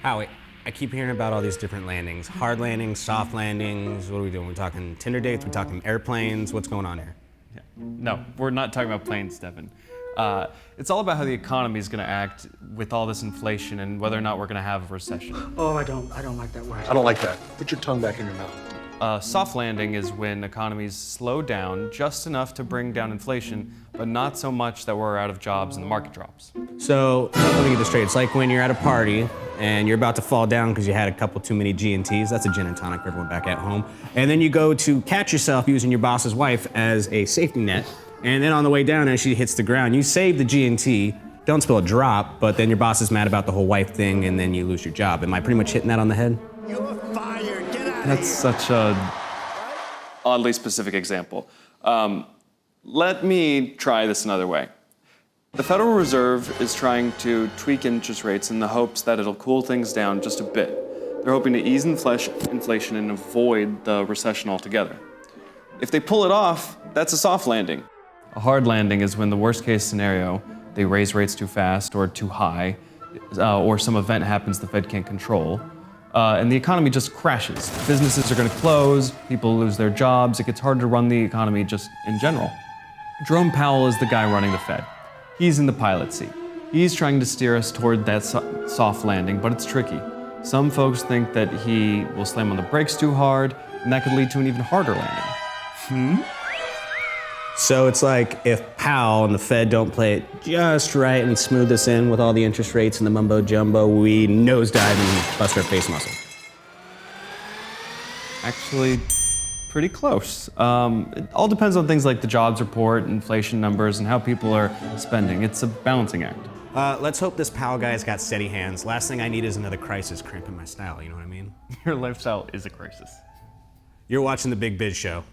Howie, I keep hearing about all these different landings. Hard landings, soft landings. What are we doing? We're talking Tinder dates? We're talking airplanes? What's going on here? Yeah. No, we're not talking about planes, Devin. It's all about how the economy is going to act with all this inflation and whether or not we're going to have a recession. Oh, I don't like that word. I don't like that. Put your tongue back in your mouth. Soft landing is when economies slow down just enough to bring down inflation, but not so much that we're out of jobs and the market drops. So, let me get this straight. It's like when you're at a party and you're about to fall down because you had a couple too many G&Ts. That's a gin and tonic for everyone back at home. And then you go to catch yourself using your boss's wife as a safety net. And then on the way down, as she hits the ground, you save the G&T, don't spill a drop, but then your boss is mad about the whole wife thing and then you lose your job. Am I pretty much hitting that on the head? You're fired. Get out. That's such a oddly specific example. Let me try this another way. The Federal Reserve is trying to tweak interest rates in the hopes that it'll cool things down just a bit. They're hoping to ease inflation and avoid the recession altogether. If they pull it off, that's a soft landing. A hard landing is when the worst case scenario, they raise rates too fast or too high, or some event happens the Fed can't control, and the economy just crashes. Businesses are going to close, people lose their jobs, it gets harder to run the economy just in general. Jerome Powell is the guy running the Fed. He's in the pilot seat. He's trying to steer us toward that soft landing, but it's tricky. Some folks think that he will slam on the brakes too hard, and that could lead to an even harder landing. So it's like if Powell and the Fed don't play it just right and smooth us in with all the interest rates and the mumbo jumbo, we nosedive and bust our face muscle. Actually, pretty close. It all depends on things like the jobs report, inflation numbers, and how people are spending. It's a balancing act. Let's hope this Powell guy's got steady hands. Last thing I need is another crisis cramping my style, you know what I mean? Your lifestyle is a crisis. You're watching the Big Biz Show.